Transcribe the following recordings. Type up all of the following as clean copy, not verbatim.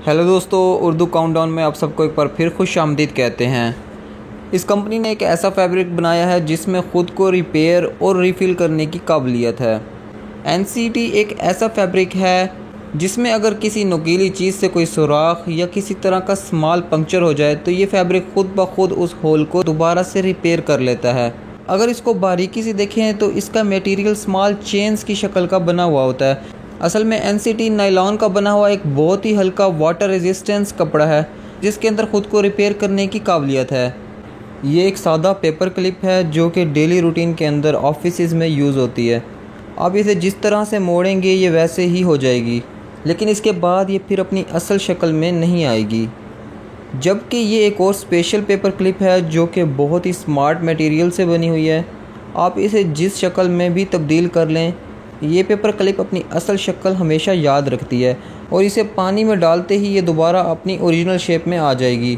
Hello दोस्तों, Urdu countdown में आप सबको एक बार फिर खुश आमदीद कहते हैं। इस कंपनी ने एक ऐसा फैब्रिक बनाया है जिसमें ख़ुद को रिपेयर और रीफ़िल करने की काबिलियत है। NCT एक ऐसा फैब्रिक है जिसमें अगर किसी नुकीली चीज़ से कोई सुराख या किसी तरह का स्मॉल पंक्चर हो जाए तो ये फैब्रिक ख़ुद ब खुद उस होल को दोबारा से रिपेयर कर लेता है। अगर इसको बारीकी से देखें तो इसका मटेरियल स्मॉल चेन्स की शक्ल का बना हुआ होता है। असल में NCT नायलॉन का बना हुआ एक बहुत ही हल्का वाटर रेजिस्टेंस कपड़ा है जिसके अंदर ख़ुद को रिपेयर करने की काबिलियत है। ये एक सादा पेपर क्लिप है जो कि डेली रूटीन के अंदर ऑफिसेज़ में यूज़ होती है। आप इसे जिस तरह से मोड़ेंगे ये वैसे ही हो जाएगी, लेकिन इसके बाद ये फिर अपनी असल शक्ल में नहीं आएगी। जबकि ये एक और स्पेशल पेपर क्लिप है जो कि बहुत ही स्मार्ट मटेरियल से बनी हुई है। आप इसे जिस शक्ल में भी तब्दील कर लें, ये पेपर क्लिप अपनी असल शक्ल हमेशा याद रखती है और इसे पानी में डालते ही ये दोबारा अपनी ओरिजिनल शेप में आ जाएगी।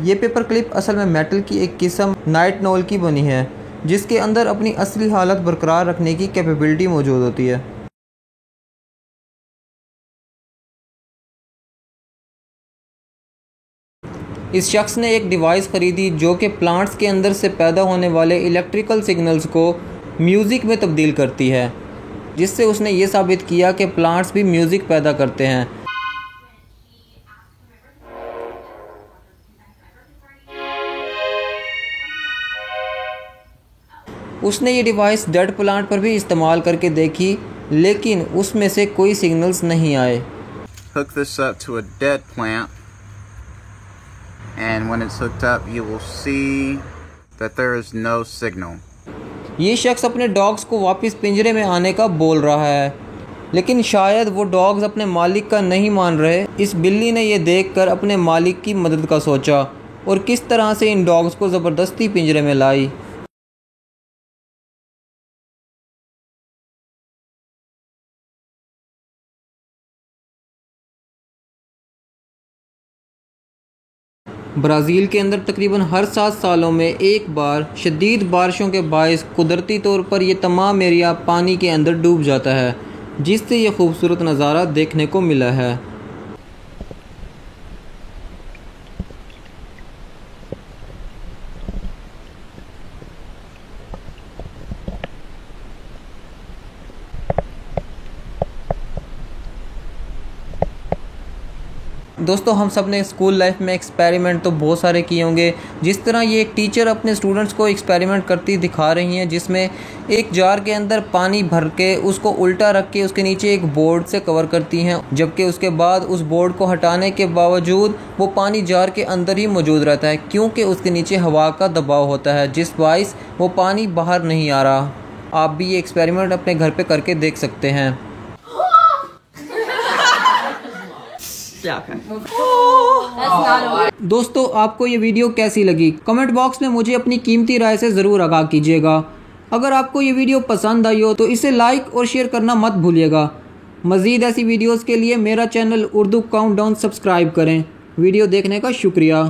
ये पेपर क्लिप असल में मेटल की एक किस्म नाइटनॉल की बनी है जिसके अंदर अपनी असली हालत बरकरार रखने की कैपेबिलिटी मौजूद होती है। इस शख्स ने एक डिवाइस ख़रीदी जो कि प्लांट्स के अंदर से पैदा होने वाले इलेक्ट्रिकल सिग्नल्स को म्यूज़िक में तब्दील करती है, जिससे उसने ये साबित किया कि प्लांट्स भी म्यूज़िक पैदा करते हैं। उसने ये डिवाइस डेड प्लांट पर भी इस्तेमाल करके देखी, लेकिन उसमें से कोई सिग्नल्स नहीं आए। Hook this up to a dead plant, and when it's hooked up, you will see that there is no signal. ये शख्स अपने डॉग्स को वापस पिंजरे में आने का बोल रहा है, लेकिन शायद वो डॉग्स अपने मालिक का नहीं मान रहे। इस बिल्ली ने ये देखकर अपने मालिक की मदद का सोचा और किस तरह से इन डॉग्स को ज़बरदस्ती पिंजरे में लाई। ब्राज़ील के अंदर तकरीबन हर 7 सालों में एक बार शदीद बारिशों के बायस कुदरती तौर पर यह तमाम एरिया पानी के अंदर डूब जाता है, जिससे यह खूबसूरत नज़ारा देखने को मिला है। दोस्तों, हम सब ने स्कूल लाइफ में एक्सपेरिमेंट तो बहुत सारे किए होंगे। जिस तरह ये एक टीचर अपने स्टूडेंट्स को एक्सपेरिमेंट करती दिखा रही हैं, जिसमें एक जार के अंदर पानी भर के उसको उल्टा रख के उसके नीचे एक बोर्ड से कवर करती हैं, जबकि उसके बाद उस बोर्ड को हटाने के बावजूद वो पानी जार के अंदर ही मौजूद रहता है, क्योंकि उसके नीचे हवा का दबाव होता है जिस बाइस वो पानी बाहर नहीं आ रहा। आप भी ये एक्सपेरिमेंट अपने घर पे करके देख सकते हैं। दोस्तों, आपको ये वीडियो कैसी लगी? कमेंट बॉक्स में मुझे अपनी कीमती राय से ज़रूर आगाह कीजिएगा। अगर आपको ये वीडियो पसंद आई हो तो इसे लाइक और शेयर करना मत भूलिएगा। मज़ीद ऐसी वीडियोस के लिए मेरा चैनल उर्दू काउंटडाउन सब्सक्राइब करें। वीडियो देखने का शुक्रिया।